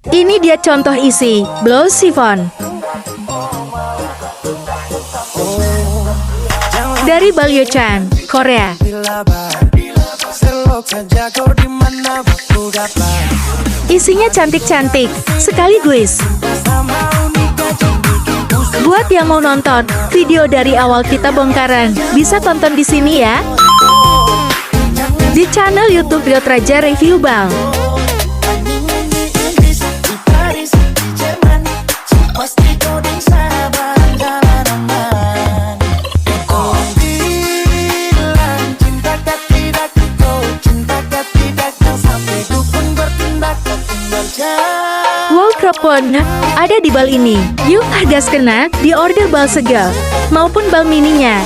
Ini dia contoh isi blouse chiffon dari Balyochan, Korea. Isinya cantik-cantik sekaligus. Buat yang mau nonton video dari awal kita bongkaran, bisa tonton di sini ya. Di channel YouTube Raja Review Bal. Wall crop pun ada di bal ini. Yuk gas kena di order bal segel maupun bal mininya.